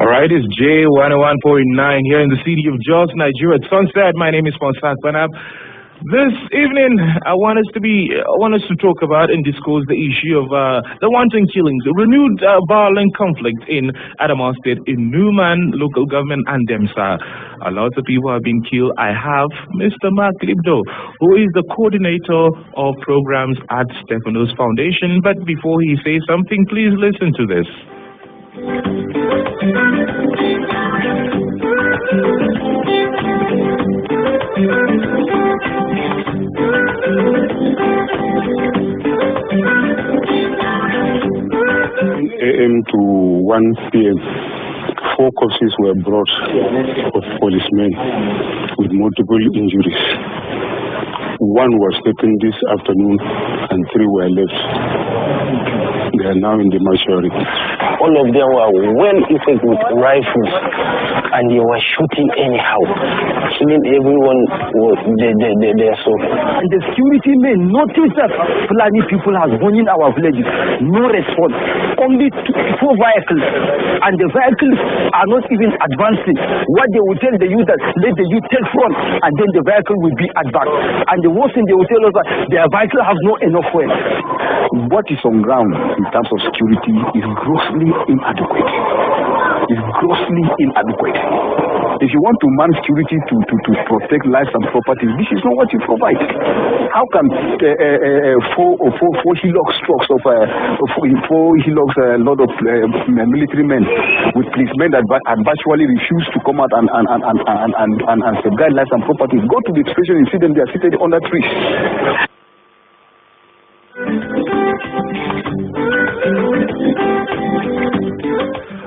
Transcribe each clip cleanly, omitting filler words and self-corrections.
Alright, it's J101.9 here in the city of Jos, Nigeria. At sunset, my name is Ponsan Panab. This evening, I want us to talk about and discuss the issue of the wanton killings, renewed violent conflict in Adamawa State, in Numan local government and Demsa. A lot of people have been killed. I have Mr. Lipdo, who is the coordinator of programs at Stephanos Foundation. But before he says something, please listen to this. AM to 1 p.m. 4 corpses were brought of policemen with multiple injuries. 1 was taken this afternoon and 3 were left. They are now in the mortuary. All of them were well equipped with rifles and they were shooting anyhow, killing everyone there. So, and the security men noticed that Fulani people have gone in our villages. No response. Only 4 vehicles, and the vehicles are not even advancing. What they will tell the youth that let the youth take front, and then the vehicle will be at back. And the worst thing they will tell us that their vehicle has not enough fuel. What is on ground in terms of security is grossly inadequate. If you want to man security to protect lives and property, this is not what you provide. How can 4 Hilux trucks of 4 Hilux lot of military men with policemen that virtually refuse to come out and safeguard lives and property? Go to the station and see them; they are seated under trees.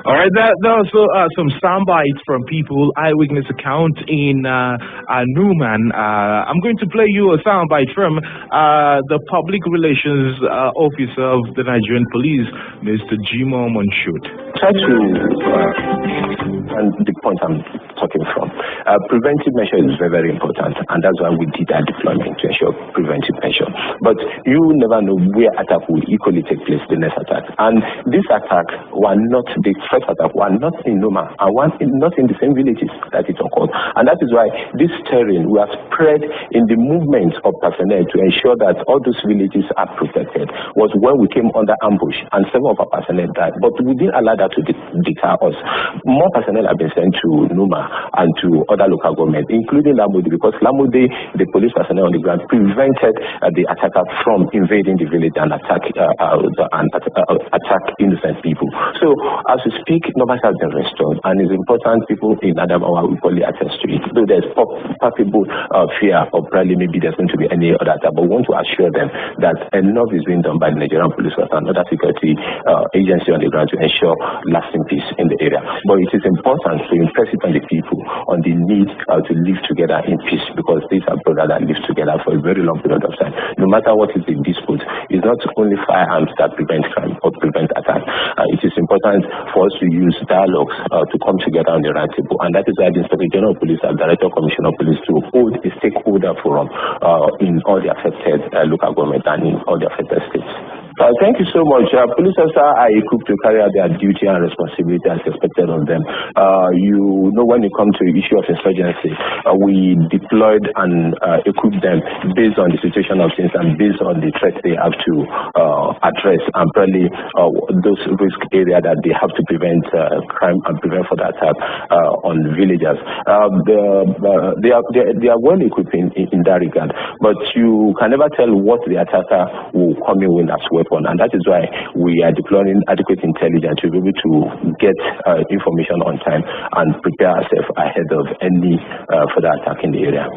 All right, there also some sound bites from people, eyewitness account in Numan. I'm going to play you a sound bite from the public relations officer of the Nigerian police, Mr. Jimo Monshut. Try to, and the point I'm talking from, preventive measure is very, very important, and that's why we did our deployment to ensure preventive measure. But you never know where attack will equally take place, the next attack. And this attack were not, the first attack were not in Noma, and not in the same villages that it occurred. And that is why this terrain we have spread in the movement of personnel to ensure that all those villages are protected. Was when we came under ambush and several of our personnel died. But we didn't allow that to deter us. More personnel have been sent to Numa and to other local governments, including Lamode, because Lamode, the police personnel on the ground, prevented the attacker from invading the village and attack innocent people. So as we speak, numbers have been restored, and it's important people in Adamawa will probably attest to it. Though there's palpable fear of probably maybe there's going to be any other attack, but we want to assure them that enough is being done by the Nigerian police force and other security agencies on the ground to ensure lasting peace in the area. But it is important to impress it on the people on the need to live together in peace, because these are brothers that live together for a very long period of time. No matter what is the dispute, it's not only firearms that prevent crime or prevent attack. It is important for us to use dialogues to come together on the right table, and that is why the Inspector General of Police and Director Commissioner of Police to hold a stakeholder forum in all the affected local government and in all the affected states. Thank you so much. Police officers are equipped to carry out their duty and responsibility as expected of them. You know, when it comes to the issue of insurgency, we deployed and equipped them based on the situation of things and based on the threats they have to address, and probably those risk areas that they have to prevent crime and prevent further attack on villagers. They are well equipped in that regard, but you can never tell what the attacker will come in with as weapon, and that is why we are deploying adequate intelligence to be able to get information on time and prepare ourselves ahead of any further attack in the area.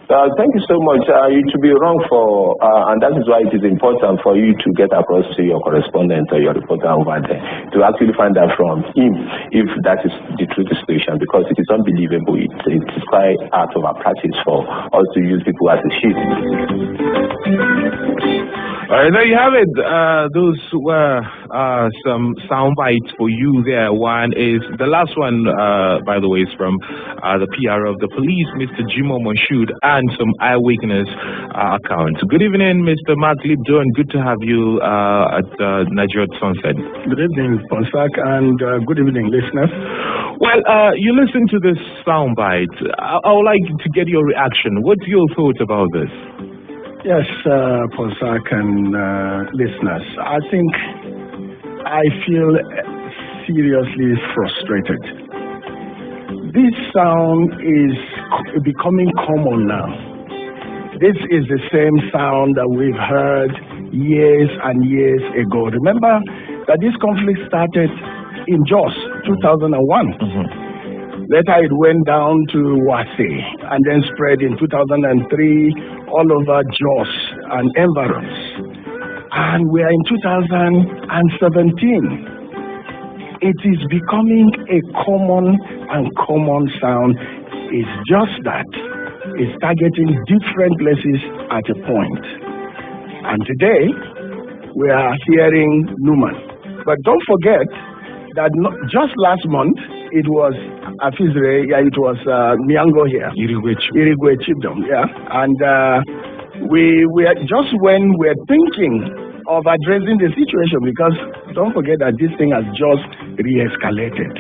Thank you so much. It would be wrong for, and that is why it is important for you to get across to your correspondent or your reporter over there to actually find out from him if that is the true situation, because it is unbelievable. It is quite out of our practice for us to use people as a shield. All right, there you have it. Those were some sound bites for you there. One is the last one, by the way, is from the PR of the police, Mr. Jimo Moshood, and some eyewitness accounts. Good evening, Mr. Mark Lipdo, and good to have you at Nigeria Sunset. Good evening, Ponsak, and good evening, listeners. Well, you listened to this sound bite. I would like to get your reaction. What's your thoughts about this? Yes, Ponsak and listeners, I think I feel seriously frustrated. This sound is becoming common now. This is the same sound that we've heard years and years ago. Remember that this conflict started in Jos, 2001. Later it went down to Wase and then spread in 2003 all over Jos and environs. And we are in 2017. It is becoming a common sound. It's just that it's targeting different places at a point. And today we are hearing Numan. But don't forget that just last month it was Afizre, it was Miango here. Irigwe Chiefdom, yeah. And we are just when we're thinking of addressing the situation, because don't forget that this thing has just re-escalated.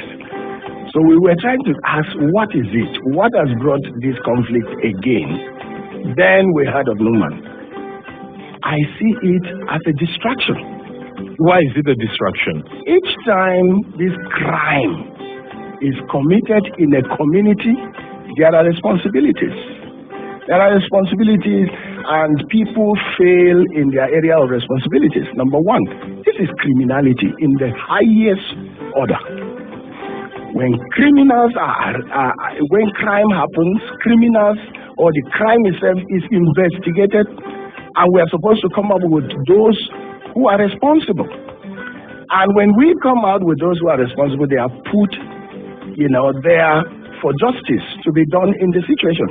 So we were trying to ask, what is it? What has brought this conflict again? Then we heard of Numan. I see it as a distraction. Why is it a distraction? Each time this crime is committed in a community, there are responsibilities. There are responsibilities, and people fail in their area of responsibilities. Number one, this is criminality in the highest order. When criminals when crime happens, criminals or the crime itself is investigated, and we are supposed to come up with those who are responsible. And when we come out with those who are responsible, they are put, there for justice to be done in the situation.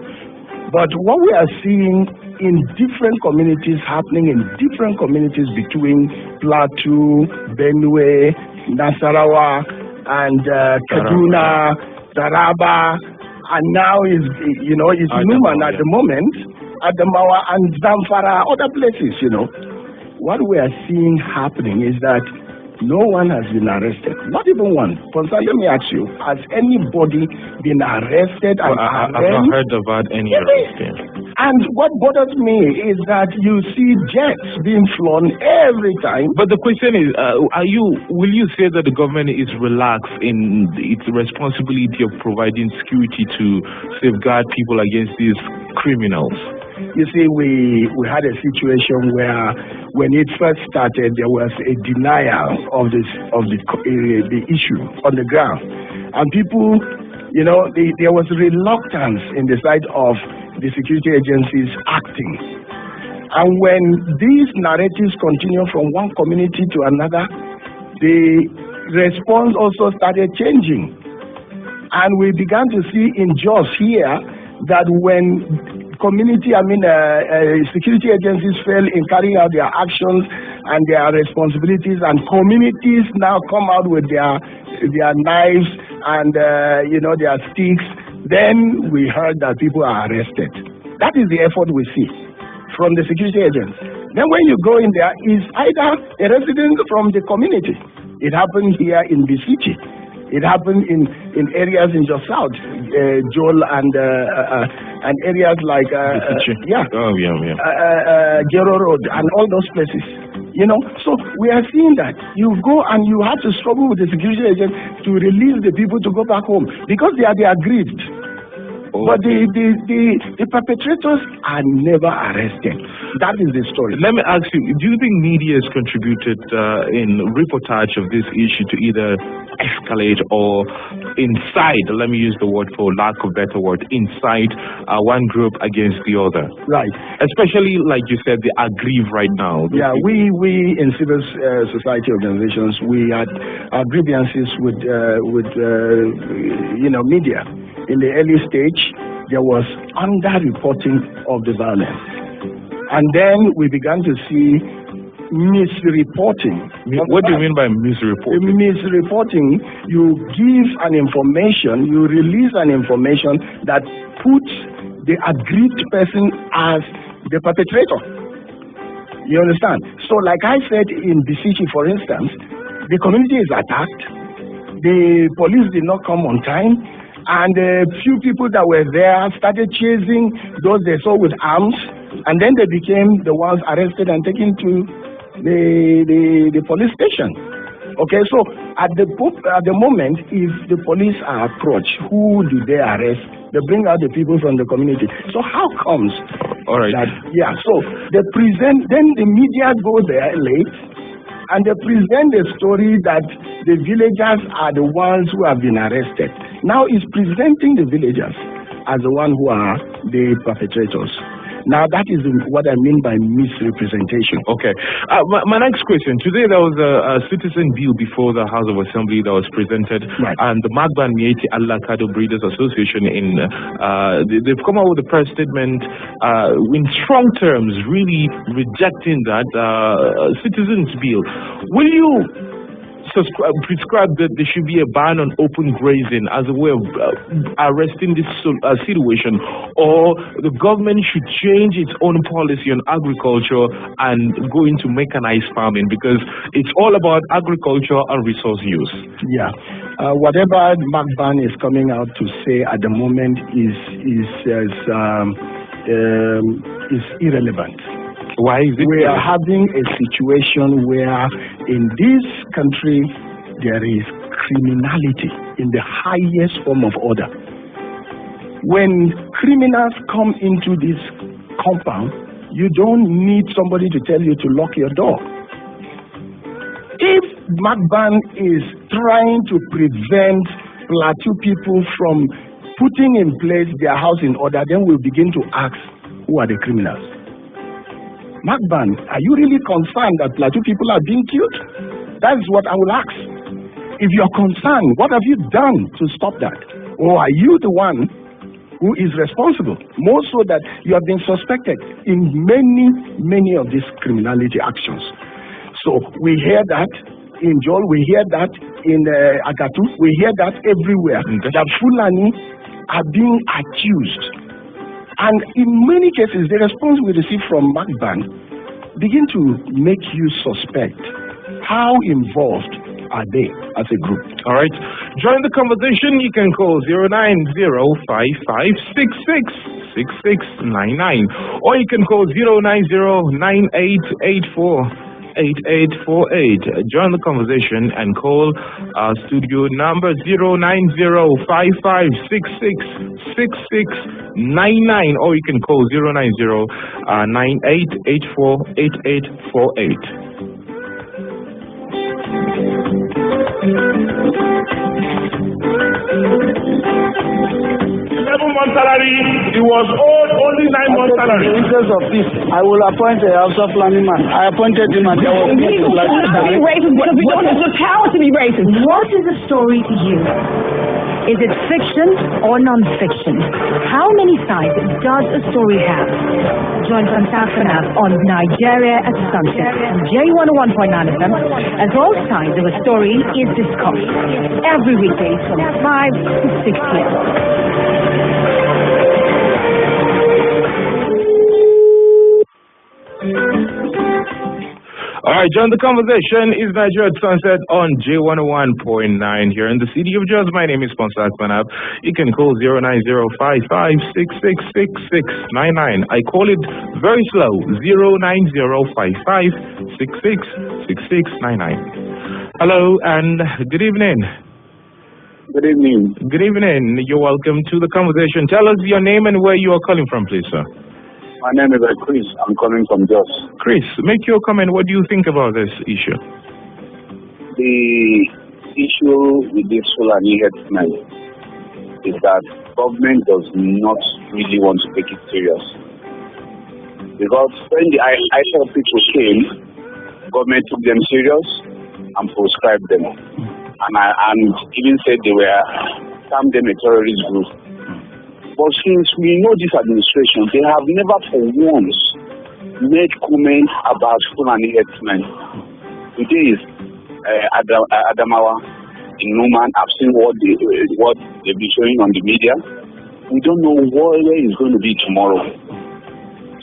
But what we are seeing in different communities, happening in different communities between Plateau, Benue, Nasarawa, and Kaduna, Taraba, and now is Numan at the moment, Adamawa and Zamfara, other places, What we are seeing happening is that no one has been arrested, not even one. Ponsa, let me ask you, has anybody been arrested? I've not heard about any arrest. And what bothers me is that you see jets being flown every time. But the question is, will you say that the government is relaxed in its responsibility of providing security to safeguard people against these criminals? You see, we had a situation where, when it first started, there was a denial of the issue on the ground, and people, there was reluctance in the side of the security agencies acting. And when these narratives continue from one community to another, the response also started changing, and we began to see in Jos here that when security agencies fail in carrying out their actions and their responsibilities, and communities now come out with their knives and their sticks, then we heard that people are arrested. That is the effort we see from the security agents. Then when you go in there, it's either a resident from the community. It happened here in Bisichi. It happened in areas in Jos South, Joel and areas like Gero Road and all those places. So we are seeing that you go and you have to struggle with the security agent to release the people to go back home because they are aggrieved. But the perpetrators are never arrested. That is the story. Let me ask you, do you think media has contributed in reportage of this issue to either escalate or incite, let me use the word for lack of better word, incite one group against the other? Right. Especially, like you said, the aggrieved right now. Yeah, we in civil society organizations, we had our grievances with media. In the early stage, there was under-reporting of the violence. And then we began to see misreporting. What do you mean by misreporting? Misreporting, you give an information, you release an information that puts the aggrieved person as the perpetrator. You understand? So like I said in Bisichi, for instance, the community is attacked, the police did not come on time, and a few people that were there started chasing those they saw with arms, and then they became the ones arrested and taken to the police station. Okay, so at the moment, if the police are approached, who do they arrest? They bring out the people from the community. So how comes? All right. So they present, then the media go there late, and they present the story that the villagers are the ones who have been arrested. Now it's presenting the villagers as the one who are the perpetrators. Now that is what I mean by misrepresentation. Okay. My next question. Today there was a citizen bill before the House of Assembly that was presented, right. And the Magban Mieti Allah Kado Breeders Association they've come out with a press statement in strong terms, really rejecting that citizens bill. Will you prescribe that there should be a ban on open grazing as a way of arresting this situation, or the government should change its own policy on agriculture and go into mechanized farming, because it's all about agriculture and resource use? Yeah. Whatever Magban is coming out to say at the moment is irrelevant. Why is it? We are having a situation where in this country there is criminality in the highest form of order. When criminals come into this compound, you don't need somebody to tell you to lock your door. If Magban is trying to prevent Plateau people from putting in place their house in order, then we'll begin to ask, who are the criminals? Magban, are you really concerned that Plateau people are being killed? That is what I will ask. If you're concerned, what have you done to stop that? Or are you the one who is responsible? More so that you have been suspected in many of these criminality actions. So we hear that in Jol, we hear that in Agatu, we hear that everywhere. That Fulani are being accused. And in many cases, the response we receive from Magban begin to make you suspect how involved are they as a group. All right. Join the conversation. You can call 09055666699, or you can call 09098848848. Join the conversation and call our studio number 09055666699, or you can call 09098848848. 11-month salary, he was owed only 9 months salary. In the interest of this, I will appoint a House of planning man. I appointed him and there was We don't have the power to be racist. What is a story to you? Is it fiction or non-fiction? How many sides does a story have? Join Fantastic on Nigeria at Sunset, J101.9 FM, as all sides of a story is discussed every weekday from 5 to 6 p.m. All right, join the conversation. Is Nigeria at Sunset on J101.9 here in the city of Jos. My name is Sponsor Akmanab. You can call 09055666699. I call it very slow, 09055666699. Hello and good evening. Good evening. Good evening. You're welcome to the conversation. Tell us your name and where you are calling from, please, sir. My name is Chris. I'm calling from Jos. Chris, make your comment. What do you think about this issue? The issue with this Fulani herdsmen is that government does not really want to take it serious. Because when the ISOP people came, government took them serious and proscribed them. And even said they were termed them a terrorist group. But since we know this administration, they have never for once made comments about Fulani herdsmen. Today is Adamawa in Numan. I've seen what they've been showing on the media. We don't know where it's going to be tomorrow.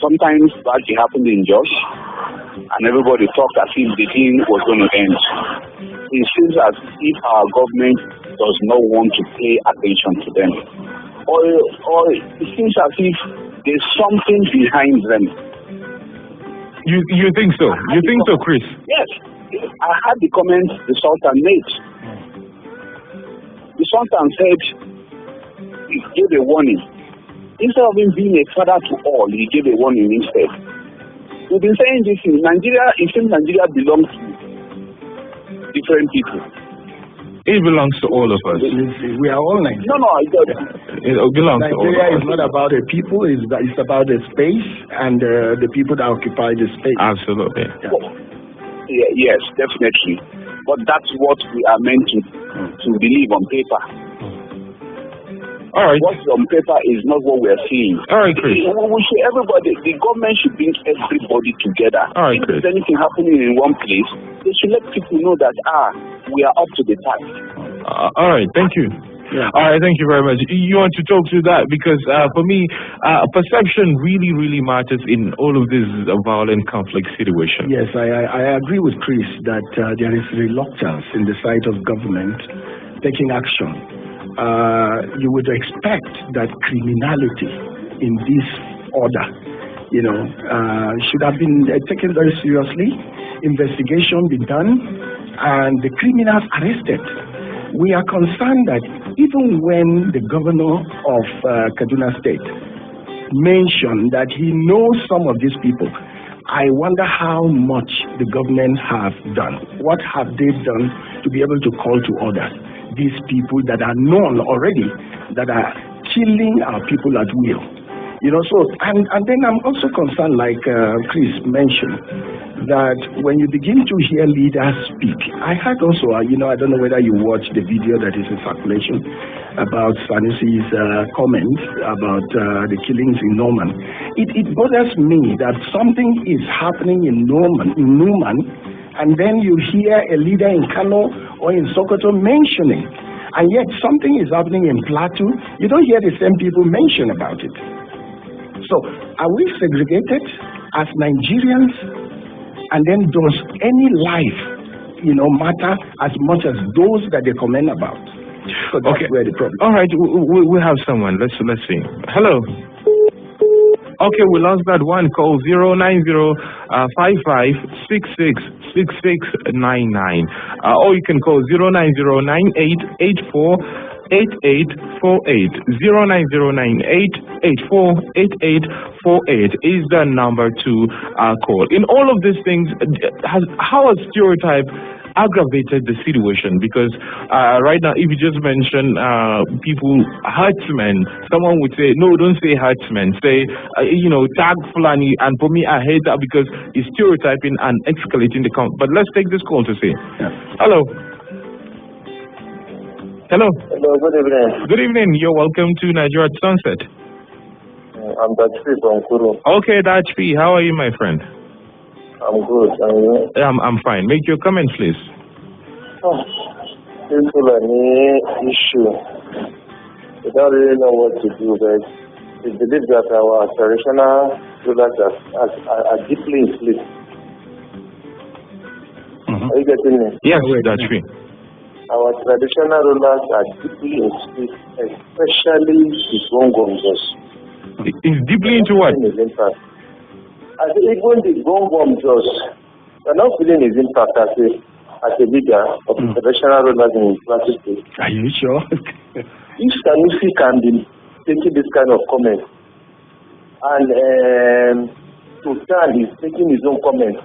Sometimes that happened in Jos, and everybody talked as if the thing was going to end. It seems as if our government does not want to pay attention to them. Or it seems as if there's something behind them. You think so? You think so, Chris? Yes. I had the comment the Sultan made. The Sultan said he gave a warning. Instead of him being a father to all, he gave a warning instead. We've been saying this in Nigeria. It seems Nigeria belongs to different people. It belongs to all of us. We are all Nigerians. No, it belongs to all of us. Nigeria is not about the people, it's about the space and the people that occupy the space. Absolutely. Yeah, yes, definitely. But that's what we are meant to believe on paper. All right. What's on paper is not what we are seeing. All right, Chris. We should, everybody, the government should bring everybody together. All right, Chris. If there's anything happening in one place, they should let people know that, we are up to the task. All right, thank you. Yeah. All right, thank you very much. You want to talk to that? Because for me, perception really, really matters in all of this violent conflict situation. Yes, I agree with Chris that there is reluctance in the side of government taking action. You would expect that criminality in this order, should have been taken very seriously, investigation be done, and the criminals arrested. We are concerned that even when the governor of Kaduna State mentioned that he knows some of these people, I wonder how much the government have done. What have they done to be able to call to order these people that are known already, that are killing our people at will? And then I'm also concerned, like Chris mentioned, that when you begin to hear leaders speak, I heard also, I don't know whether you watched the video that is in circulation about Sanusi's comment about the killings in Numan. It bothers me that something is happening in Numan, and then you hear a leader in Kano or in Sokoto mentioning, and yet something is happening in Plateau. You don't hear the same people mention about it. So, are we segregated as Nigerians? And then does any life, matter as much as those that they comment about? So that's where the problem. All right, we have someone. Let's see. Hello. Okay, we lost that one. Call 09055666699. Or you can call 09098848848. 09098848848 is the number to call. In all of these things, how has stereotype aggravated the situation? Because right now, if you just mention people, herdsmen, someone would say, no, don't say herdsmen, say, tag Fulani. And for me, I hate that because it's stereotyping and escalating the conflict. But let's take this call to see. Yeah. Hello. Hello. Hello, good evening. Good evening. You're welcome to Nigeria at Sunset. I'm Dachpi from Kuru. Okay, Dachpi, how are you, my friend? I'm good. And you? I'm fine. Make your comment, please. This Fulani issue, we don't really know what to do, but we believe that our traditional rulers are deeply enslaved. Are you getting me? Yes, Dachpi. Our traditional rulers are deeply enslaved, especially the Gongomjos. Is deeply into what? I think even the Gongomjos, they're not feeling his impact as a leader of the traditional rulers in Plateau State. Are you sure? If Sanusi can be taking this kind of comment, and Sultan is taking his own comment,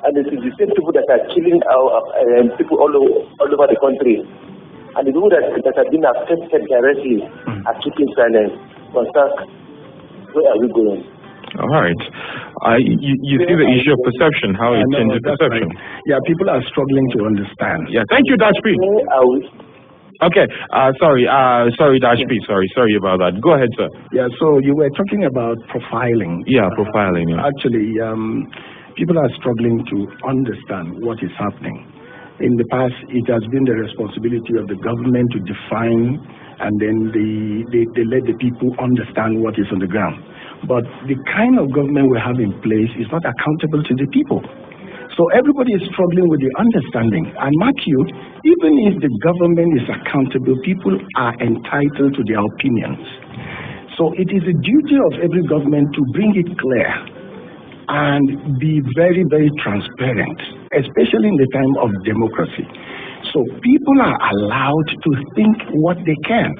and it is the same people that are killing our people all over the country, and the people that have been affected directly are keeping silent. Where are we going? All right. You see the issue of perception, how it changes perception. Right. Yeah, people are struggling to understand. Yeah, thank you, Dachpi. Okay. Sorry, Dashpi. Sorry about that. Go ahead, sir. Yeah. So you were talking about profiling. Yeah, profiling. Yeah. Actually, people are struggling to understand what is happening. In the past, it has been the responsibility of the government to define, and then they let the people understand what is on the ground. But the kind of government we have in place is not accountable to the people. So everybody is struggling with the understanding. And mark you, even if the government is accountable, people are entitled to their opinions. So it is a duty of every government to bring it clear and be very, very transparent, especially in the time of democracy. So people are allowed to think what they can.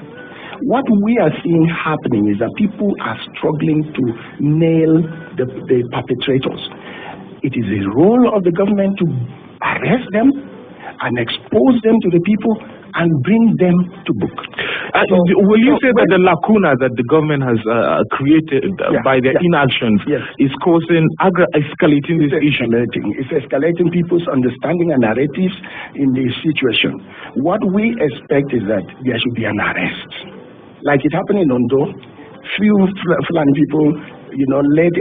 What we are seeing happening is that people are struggling to nail the perpetrators. It is a role of the government to arrest them and expose them to the people and bring them to book. Will you say that the lacuna that the government has created by their inactions is causing escalating this issue? It's escalating people's understanding and narratives in this situation. What we expect is that there should be an arrest. Like it happened in Ondo, few Fulani people led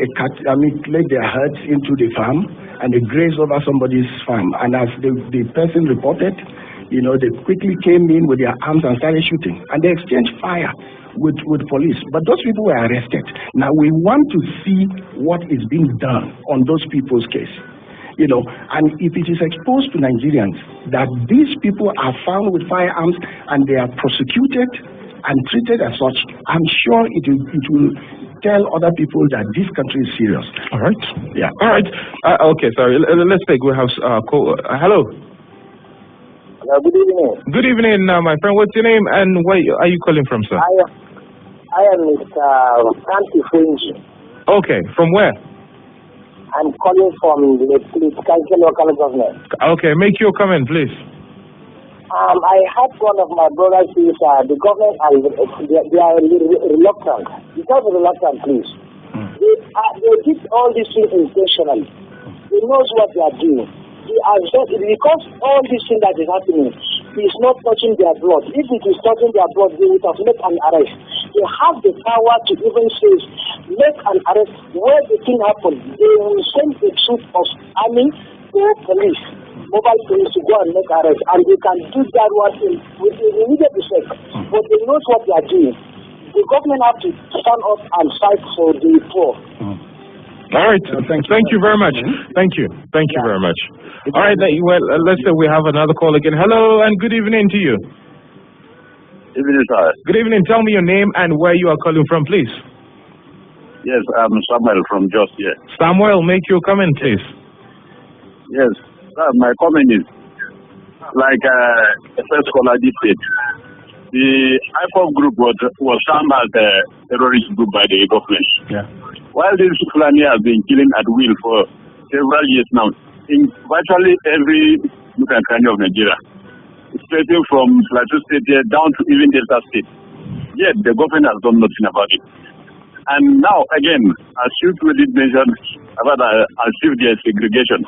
their herds into the farm and they grazed over somebody's farm. And as the person reported, they quickly came in with their arms and started shooting. And they exchanged fire with police. But those people were arrested. Now we want to see what is being done on those people's case. And if it is exposed to Nigerians that these people are found with firearms and they are prosecuted and treated as such, I'm sure it will tell other people that this country is serious. All right. Yeah. All right. Okay. Sorry. Let's take. We have call. Hello. Good evening. Good evening, my friend. What's your name and where are you calling from, sir? I am Mr. Santi Fringe. Okay. From where? I'm calling from the local government. Okay. Make your comment, please. I had one of my brothers say the government they are reluctant. Because reluctant, please. They did all these things intentionally. They know what they are doing. Because all this thing that is happening is not touching their blood. If it is touching their blood, they would have made an arrest. They have the power to even say, make an arrest. Where the thing happened, they will send a troop of army or police, mobile police to go and make arrest. And they can do that one with immediate effect. But they know what they are doing. The government have to stand up and fight for the poor. All right. Thank you very much. Thank you. Thank you very much. All right. Well, let's say we have another call again. Hello and good evening to you. Evening, sir. Good evening. Tell me your name and where you are calling from, please. Yes, I'm Samuel from Just here. Samuel, make your comment, please. Yes, sir, my comment is, like the first caller did say, the IPOP group was termed as a terrorist group by the government. Yeah. While this Fulani has been killing at will for several years now, in virtually every nook and cranny of Nigeria, starting from Plateau State here down to even Delta State, yet the government has done nothing about it. And now, again, as you did mention about as if there is segregation,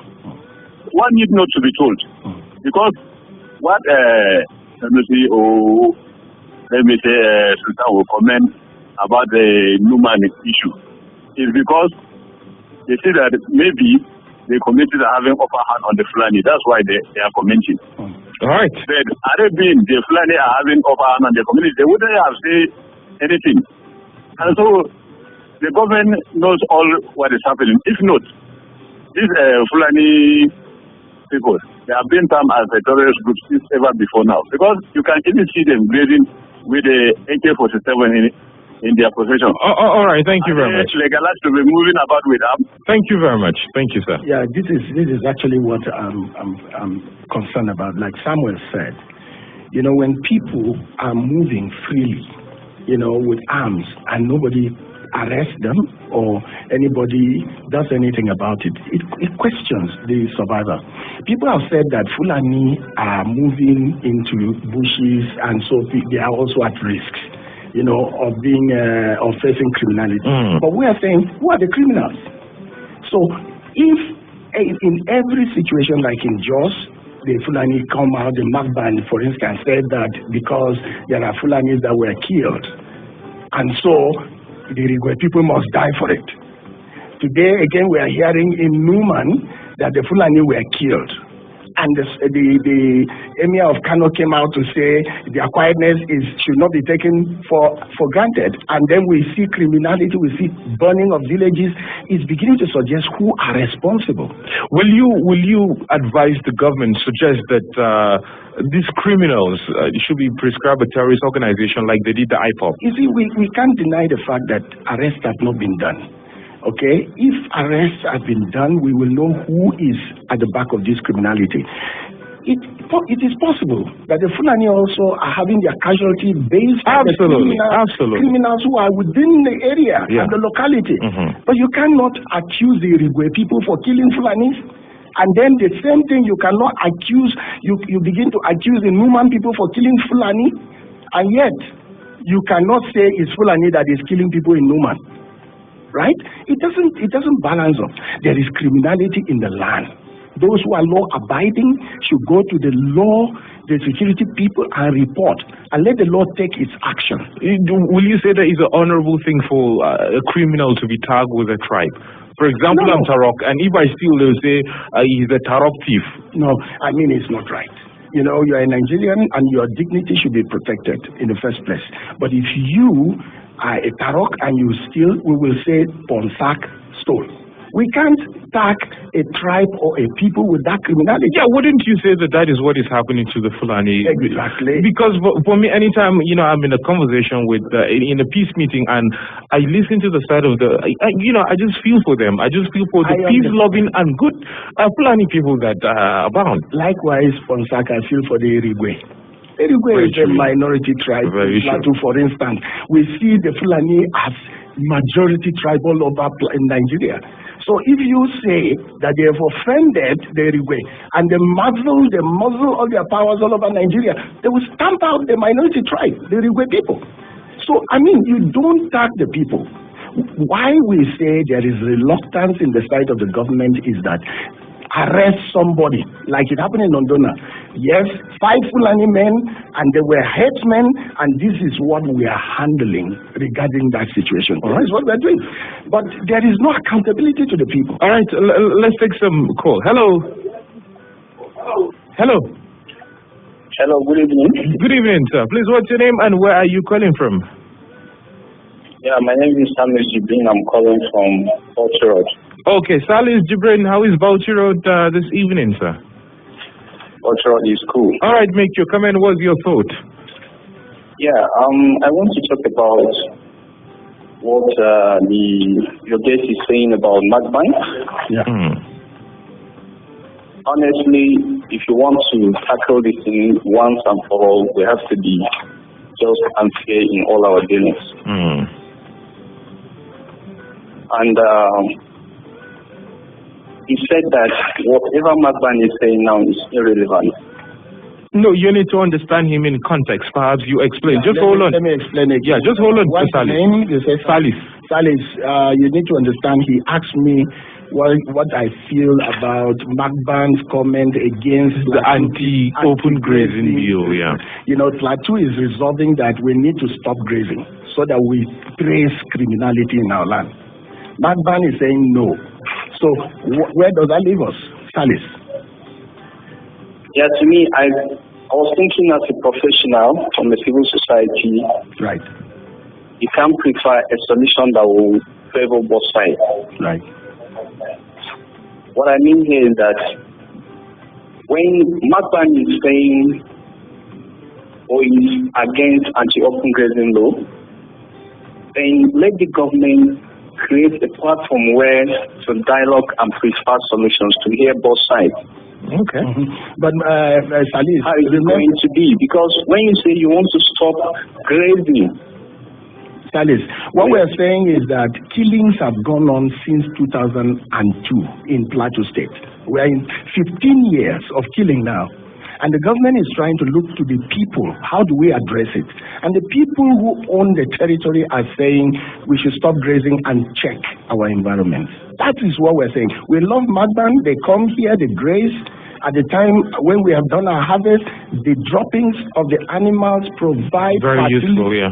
one need not to be told. Because what, let me say, Sultan will comment about the Numan issue is because they say that maybe the communities are having upper hand on the Fulani. That's why they are commenting. All right. But had it been the Fulani are having upper hand on the community, they wouldn't have said anything. And so the government knows all what is happening. If not, these Fulani people, they have been termed as a terrorist group since ever before now. Because you can even see them grazing with the AK-47 in their possession. All right, thank you very much. Legalized to be moving about with them. Thank you very much. Thank you, sir. Yeah, this is actually what I'm concerned about. Like Samuel said, when people are moving freely, with arms and nobody arrests them or anybody does anything about it, it questions the survivor. People have said that Fulani are moving into bushes and so they are also at risk, of being of facing criminality. But we are saying, who are the criminals? So if in every situation like in Jos, the Fulani come out, the Magban, for instance, said that because there are Fulanis that were killed, and so the Rigwe people must die for it. Today, again, we are hearing in Numan that the Fulani were killed. And the Emir of Kano came out to say their quietness should not be taken for granted. And then we see criminality, we see burning of villages. It's beginning to suggest who are responsible. Will you advise the government, suggest that these criminals should be prescribed a terrorist organization like they did the IPOP? You see, we can't deny the fact that arrests have not been done. Okay, if arrests have been done, we will know who is at the back of this criminality. It is possible that the Fulani also are having their casualty based on the criminals who are within the area and the locality. But you cannot accuse the Irigwe people for killing Fulanis. And then the same thing, you cannot accuse, you begin to accuse the Numan people for killing Fulani, and yet you cannot say it's Fulani that is killing people in Numan. Right? It doesn't balance up. There is criminality in the land. Those who are law-abiding should go to the law, the security people, and report, and let the law take its action. Will you say that it's an honorable thing for a criminal to be tagged with a tribe? For example, I'm Tarok, and if I steal, they'll say he's a Tarok thief. No, I mean, it's not right. You know, you're a Nigerian, and your dignity should be protected in the first place. But if you are a Tarok and you steal, we will say Ponsak stole. We can't tag a tribe or a people with that criminality. Yeah, wouldn't you say that is what is happening to the Fulani? Exactly. Because for me, anytime, I'm in a conversation with, in a peace meeting, and I listen to the side of I just feel for them. I just feel for the peace-loving and good Fulani people that abound. Likewise, Ponsak, I feel for the Irigwe. Irigwe is a minority tribe. Plateau, for instance, we see the Fulani as majority tribe all over in Nigeria. So if you say that they have offended the Irigwe and they muzzle all their powers all over Nigeria, they will stamp out the minority tribe, the Irigwe people. So, I mean, you don't tag the people. Why we say there is reluctance in the side of the government is that arrest somebody, like it happened in Ondona. Yes, 5 Fulani men, and they were headsmen, and this is what we are handling regarding that situation. All right, is what we are doing. But there is no accountability to the people. All right, let's take some call. Hello. Hello. Hello, good evening. Good evening, sir. Please, what's your name and where are you calling from? Yeah, my name is Samuel Jibrin. I'm calling from Bauchi Road. Okay, Salis Jibrin, how is Bauchi Road this evening, sir? Bauchi Road is cool. All right, make your comment. What's your thought? Yeah, I want to talk about what your guest is saying about Magbank. Yeah. Honestly, if you want to tackle this thing once and for all, we have to be just and fair in all our dealings. And he said that whatever Magban is saying now is irrelevant. No, you need to understand him in context. Perhaps you explain. Yeah, hold on. Let me explain it. Yeah, just hold on. What's his name? You say Salis. Salis, you need to understand. He asked me what I feel about Magban's comment against the anti-open grazing bill. Yeah. You know, Plateau is resolving that we need to stop grazing so that we trace criminality in our land. Magban is saying no. So where does that leave us, Salis? Yeah, to me, I was thinking as a professional from the civil society. Right. You can prefer a solution that will favor both sides. Right. What I mean here is that when Magban is saying or is against anti-open grazing law, then let the government create a platform where to dialogue and prefer solutions to hear both sides. Okay. But Salis, how is it going to be? Because when you say you want to stop grazing, Salis, what we're saying is that killings have gone on since 2002 in Plateau State. We're in 15 years of killing now. And the government is trying to look to the people. How do we address it? And the people who own the territory are saying we should stop grazing and check our environment. That is what we're saying. We love Magban. They come here, they graze, At the time when we have done our harvest, the droppings of the animals provide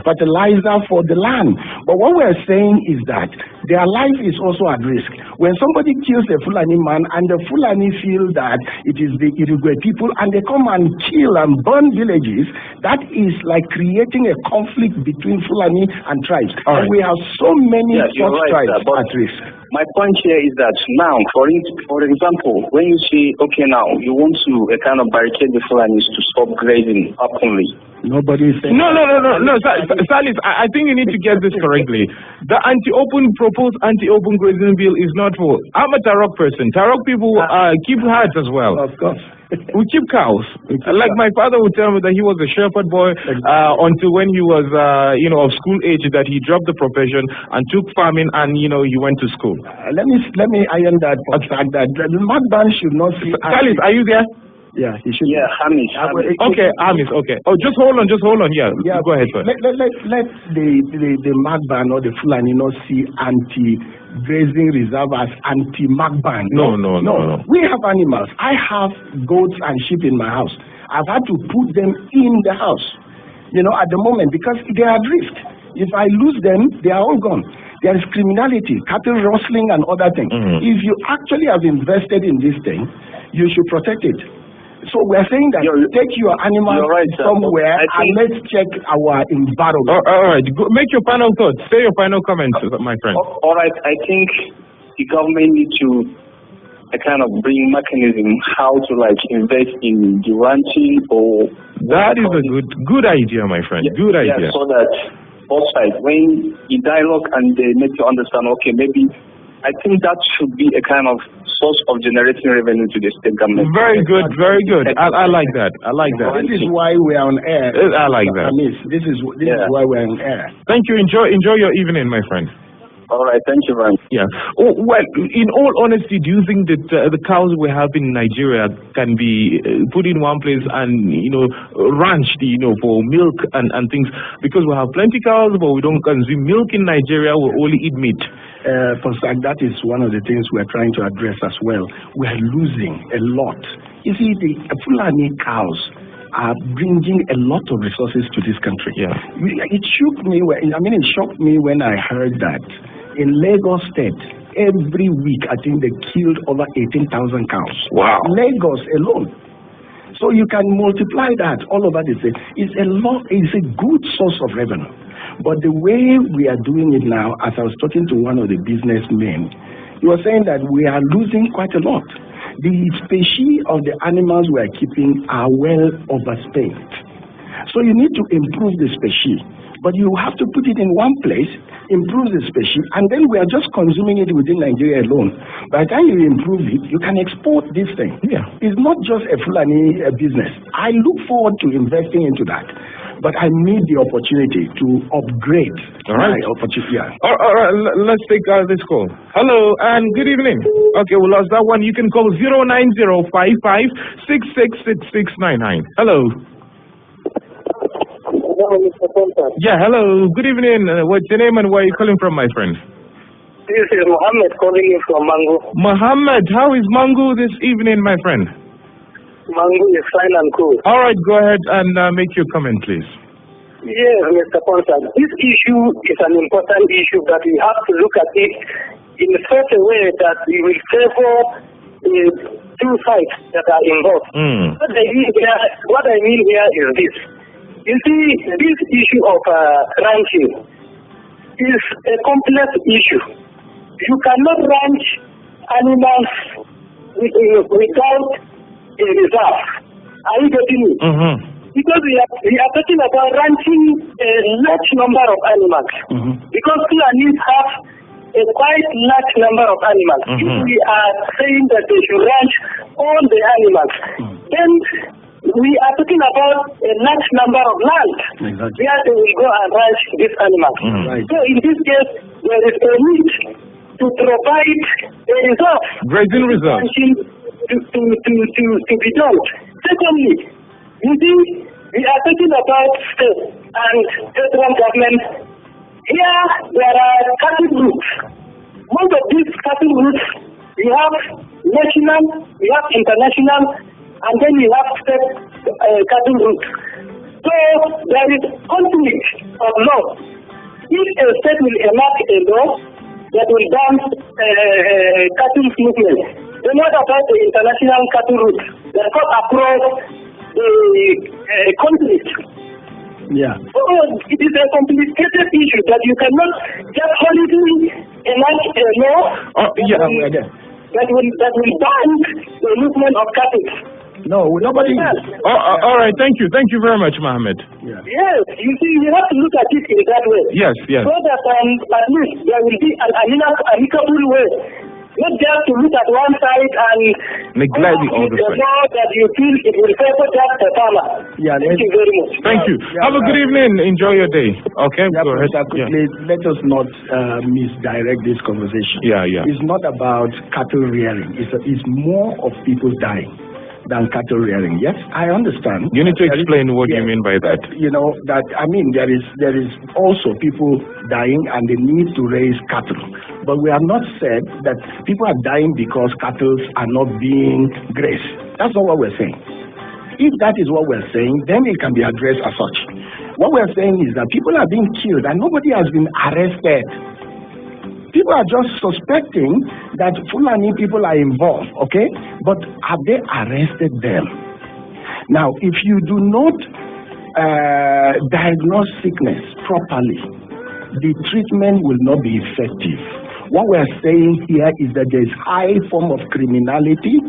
fertilizer for the land. But what we're saying is that their life is also at risk. When somebody kills a Fulani man and the Fulani feel that it is the Irigwe people and they come and kill and burn villages, that is like creating a conflict between Fulani and tribes. Right. And we have so many such tribes at risk. My point here is that now, for example, when you say, okay, now you want to kind of barricade the Fulanis to stop grazing openly. Nobody is saying No, Salis, I think you need to get this correctly. The proposed anti-open grazing bill is not for. I'm a Tarok person. Tarok people keep herds as well. Of course. We keep cows. Like my father would tell me that he was a shepherd boy until when he was, of school age, that he dropped the profession and took farming and, he went to school. Let me iron that fact that the Magban should not see. Salis, are you there? Yeah, he should. Yeah, Hamish. Okay, Hamish, okay. Oh, just hold on. Yeah, go ahead, sir. Let the Magban or the Fulani not see anti-grazing reserve as anti-Magban. No. We have animals. I have goats and sheep in my house. I've had to put them in the house, at the moment because they are at risk. If I lose them, they are all gone. There is criminality, cattle rustling and other things. Mm-hmm. If you actually have invested in this thing, you should protect it. So we're saying that take your animals somewhere and let's check our environment. All right, make your final thoughts. Say your final comments, my friend. All right, I think the government needs to kind of bring mechanism how to invest in the ranching or. That is a good idea, my friend. Good idea. Yeah, so that both sides, when you dialogue and they make you understand, okay, maybe I think that should be a kind of source of generating revenue to the state government. Very good. I like that. This is why we are on air. I like that. This is why we're on air. Thank you. Enjoy your evening, my friend. All right, thank you very much. Yeah. Oh, well, in all honesty, do you think that the cows we have in Nigeria can be put in one place and, ranched, for milk and things? Because we have plenty cows, but we don't consume milk in Nigeria. We only eat meat. That is one of the things we're trying to address as well. We are losing a lot. You see, the Fulani cows are bringing a lot of resources to this country. Yeah. It shocked me when I heard that in Lagos State, every week, I think they killed over 18,000 cows. Wow. Lagos alone. So you can multiply that all over the state. It's a good source of revenue. But the way we are doing it now, as I was talking to one of the businessmen, he was saying that we are losing quite a lot. The species of the animals we are keeping are well overspent. So you need to improve the species. But you have to put it in one place, improve the species, and then we are just consuming it within Nigeria alone. By the time you improve it, you can export this thing. Yeah. It's not just a Fulani business. I look forward to investing into that. But I need the opportunity to upgrade my opportunity. Yeah. All right, let's take this call. Hello, and good evening. Okay, we lost that one. You can call 09055666699. Hello. Yeah, hello. Good evening. What's your name and where are you calling from, my friend? This is Mohammed calling you from Mango. Mohammed, how is Mango this evening, my friend? Mango is fine and cool. All right, go ahead and make your comment, please. Yes, Mr. Ponsa. This issue is an important issue that we have to look at it in such a way that we will favor the two sides that are involved. What I mean here is this. You see, this issue of ranching is a complex issue. You cannot ranch animals without a reserve. Are you getting me? Mm-hmm. Because we are talking about ranching a large number of animals. Mm-hmm. Because Fulanis have a quite large number of animals. Mm-hmm. If we are saying that they should ranch all the animals, then we are talking about a large number of land where they will go and ranch these animals. So in this case, there is a need to provide a reserve. Grazing reserve. To be done. Secondly, you see, we are talking about state and federal government. Here, there are cattle groups. Most of these cattle groups, we have national, we have international, and then you have cattle route. So there is conflict of law. If a state will enact a law that will ban cattle movement, then what about the international cattle route that cut across the conflict? Yeah. So it is a complicated issue that you cannot just hurriedly enact a law that will ban the movement of cattle. No, nobody. All right, thank you. Thank you very much, Mohammed. Yeah. Yes, you see, you have to look at it in that way. Yes, yes. So that at least there will be an amicable way. Not just to look at one side and neglect the other side. That you feel it will favor just the farmer. Yeah, thank you very much. Thank you. Have a good evening. Enjoy your day. Okay, yeah, go ahead. Quickly, let us not misdirect this conversation. Yeah. It's not about cattle rearing. It's more of people dying than cattle rearing. Yes, I understand. You need to explain what you mean by that. You know, that I mean there is also people dying and they need to raise cattle. But we have not said that people are dying because cattle are not being grazed. That's not what we're saying. If that is what we're saying, then it can be addressed as such. What we're saying is that people are being killed and nobody has been arrested. People are just suspecting that Fulani people are involved, okay? But have they arrested them? Now, if you do not diagnose sickness properly, the treatment will not be effective. What we're saying here is that there is high form of criminality.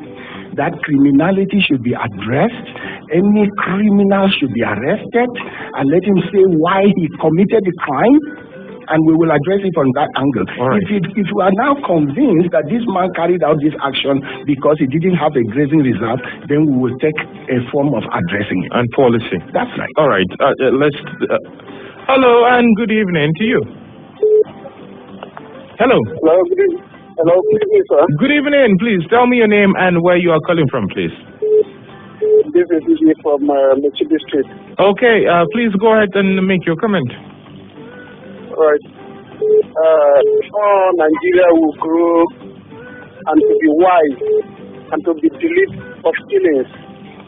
That criminality should be addressed. Any criminal should be arrested and let him say why he committed the crime. And we will address it from that angle. Right. If you are now convinced that this man carried out this action because he didn't have a grazing reserve, then we will take a form of addressing it. And policy. That's right. All right. Hello and good evening to you. Hello. Hello, good evening. Hello, good evening, sir. Good evening. Please tell me your name and where you are calling from, please. This is Uji from Mechibi Street. Okay. Please go ahead and make your comment. Right. Nigeria will grow and to be wise and to be delete of killings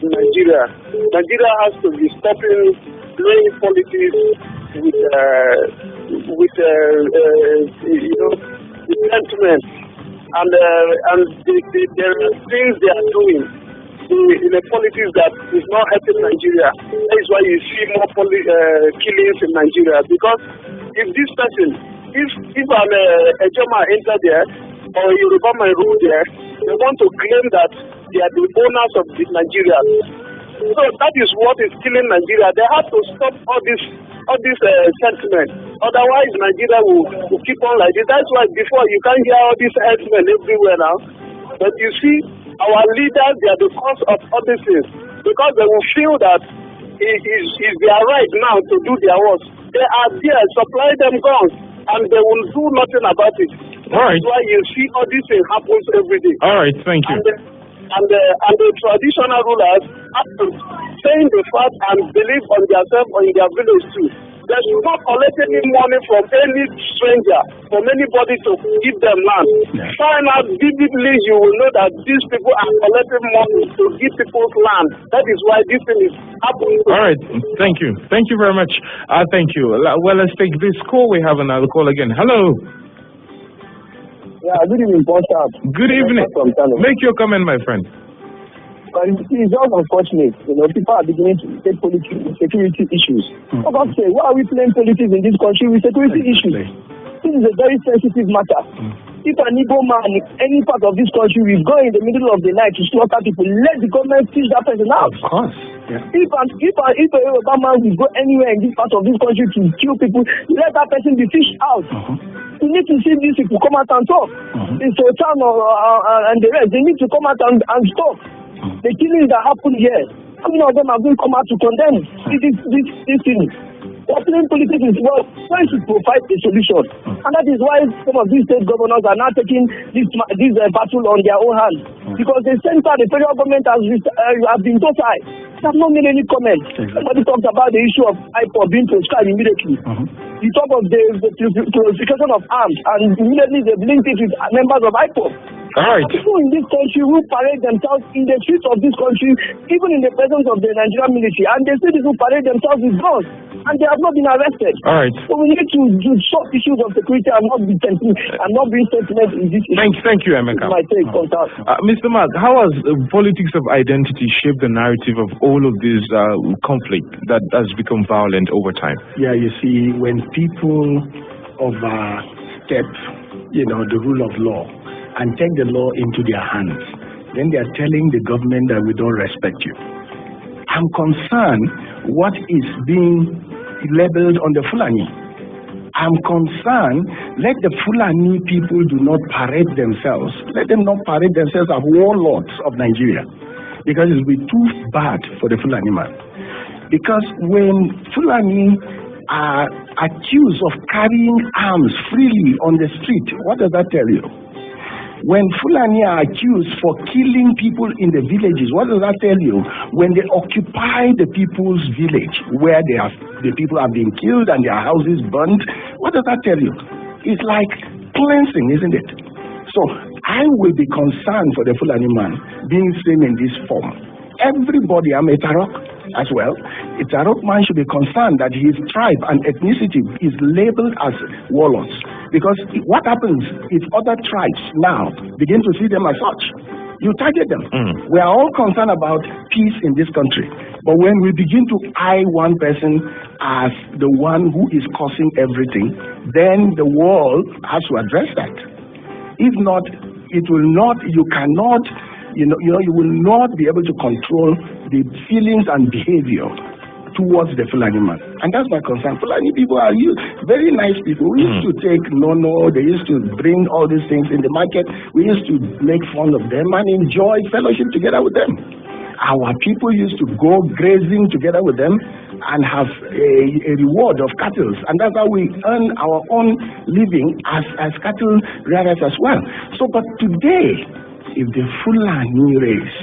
in Nigeria. Nigeria has to be stopping playing politics with sentiment and there are things they are doing in a politics that is not helping Nigeria. That is why you see more killings in Nigeria, because if this person, if a German enter there or a Yoruba man rule there, they want to claim that they are the owners of Nigeria. So that is what is killing Nigeria. They have to stop all this sentiment. Otherwise, Nigeria will keep on like this. That's why before you can't hear all this sentiment everywhere now. But you see, our leaders, they are the cause of all these things, because they will feel that it is their right now to do their work. They are there, supply them guns, and they will do nothing about it. All right. That's why you see all these things happen every day. All right, thank you. And the traditional rulers have to stay in the fact and believe on themselves or in their village too. They should not collect any money from any stranger, from anybody to give them land. Find out vividly, you will know that these people are collecting money to give people's land. That is why this thing is happening. All right, thank you. Thank you very much. Thank you. Well, let's take this call. We have another call again. Hello. Yeah, good evening, Pastor. Good evening. Make your comment, my friend. But it's just unfortunate, people are beginning to take security issues. About say, why are we playing politics in this country with security issues? This is a very sensitive matter. If an Igbo man in any part of this country will go in the middle of the night to slaughter people, let the government fish that person out. Of course. Yeah. If a Yoruba man will go anywhere in this part of this country to kill people, let that person be fished out. You need to see these people come out and talk. In Sultan and the rest, they need to come out and talk. The killings that happen here, how many of them are going to come out to condemn this thing? Playing politics is trying to provide a solution, and that is why some of these state governors are now taking this battle on their own hands, because the center, the federal government has been docile. They have not made any comment. Somebody talked about the issue of IPOB being prescribed immediately. The talk of the purification of arms, and immediately they linked it with members of IPOB. All right. People in this country who parade themselves in the streets of this country, even in the presence of the Nigerian military, and they say these who parade themselves with guns, and they have not been arrested. All right. So we need to do short issues of security and not be sentiment in this issue. Thank you, Emeka. My take on that. Mr. Mark, how has politics of identity shaped the narrative of all of this conflict that has become violent over time? Yeah, you see, when people overstep, the rule of law and take the law into their hands, then they are telling the government that we don't respect you. I'm concerned what is being labeled on the Fulani. I'm concerned, let the Fulani people do not parade themselves. Let them not parade themselves as warlords of Nigeria, because it will be too bad for the Fulani man. Because when Fulani are accused of carrying arms freely on the street, what does that tell you? When Fulani are accused for killing people in the villages, what does that tell you? When they occupy the people's village, where the people are being killed and their houses burnt, what does that tell you? It's like cleansing, isn't it? So I will be concerned for the Fulani man being seen in this form. Everybody, I'm a Tarok as well. A Tarok man should be concerned that his tribe and ethnicity is labeled as warlords. Because what happens if other tribes now begin to see them as such? You target them. We are all concerned about peace in this country. But when we begin to eye one person as the one who is causing everything, then the world has to address that. If not, it will not, you cannot, you will not be able to control the feelings and behavior towards the Fulani man. And that's my concern. Fulani people are very nice people. We used to take nono, they used to bring all these things in the market. We used to make fun of them and enjoy fellowship together with them. Our people used to go grazing together with them and have a reward of cattle. And that's how we earn our own living as cattle rearers as well. So, but today, if the Fulani race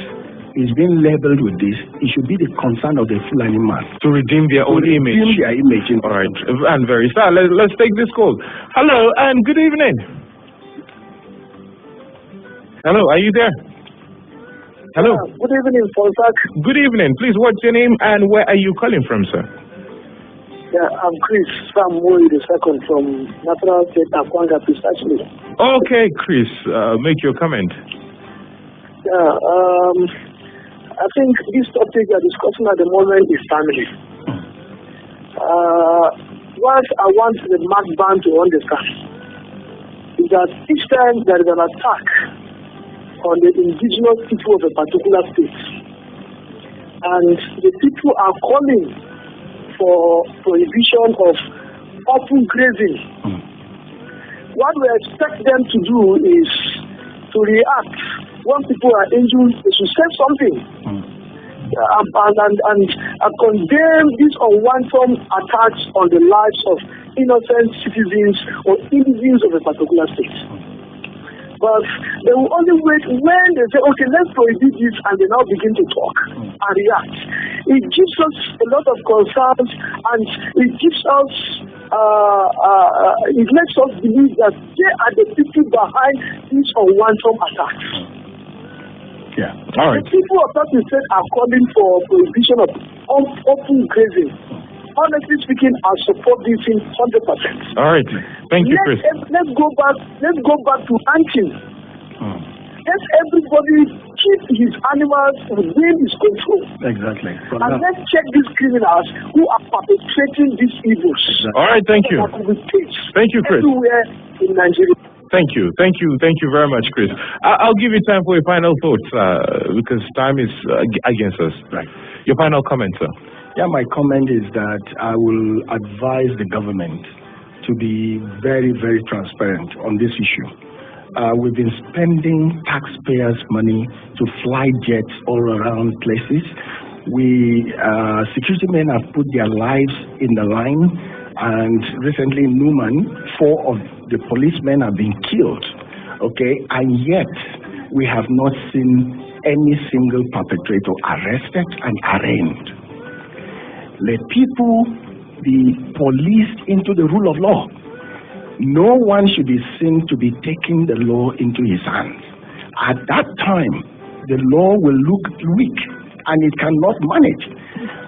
is being labeled with this, it should be the concern of the Fulani man to redeem their own image. Redeem their image. All right, and very sad. Let's take this call. Hello and good evening. Hello, are you there? Hello. Good evening, Fonsak. Good evening. Please, what's your name and where are you calling from, sir? Yeah, I'm Chris Samuel II from Natural State Akwanga, precisely. Okay, Chris, make your comment. Yeah, I think this topic we are discussing at the moment is family. What I want the Mark Band to understand is that each time there is an attack on the indigenous people of a particular state, and the people are calling for prohibition of open grazing, what we expect them to do is to react. When people are injured, they should say something and condemn these unwanted attacks on the lives of innocent citizens or citizens of a particular state. But they will only wait when they say, okay, let's prohibit this, and they now begin to talk and react. It gives us a lot of concerns, and it gives us, it makes us believe that they are the people behind these unwanted attacks. Yeah. All right. The people of that state are calling for prohibition of open grazing. Honestly speaking, I support this in 100%. All right. Thank you, Chris. Let's go back to hunting. Let everybody keep his animals within his control. Exactly. And let's check these criminals who are perpetrating these evils. All right. Thank you. Thank you, Chris. Everywhere in Nigeria. Thank you very much, Chris. I'll give you time for your final thoughts because time is against us. Right. Your final comment, sir. Yeah, my comment is that I will advise the government to be very, very transparent on this issue. We've been spending taxpayers' money to fly jets all around places. Security men have put their lives in the line, and recently in Numan, 4 of the policemen have been killed. Okay, and yet we have not seen any single perpetrator arrested and arraigned. Let people be policed into the rule of law. No one should be seen to be taking the law into his hands. At that time, the law will look weak and it cannot manage.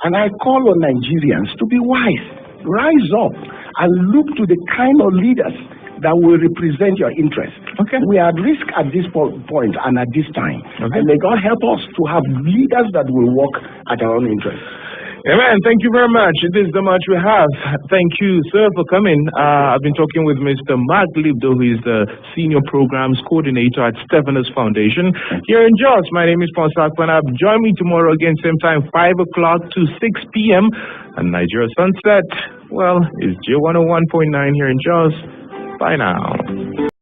And I call on Nigerians to be wise, rise up and look to the kind of leaders that will represent your interests. Okay. We are at risk at this point and at this time. Okay. And may God help us to have leaders that will work at our own interests. Amen. Thank you very much. This is the much we have. Thank you, sir, for coming. I've been talking with Mr. Mark Lipdo, who is the Senior Programs Coordinator at Stephanus Foundation here in Jos. My name is Ponsak Panab. Join me tomorrow again, same time, 5 o'clock to 6 p.m. And Nigeria Sunset, well, is J101.9 here in Jos. Bye now.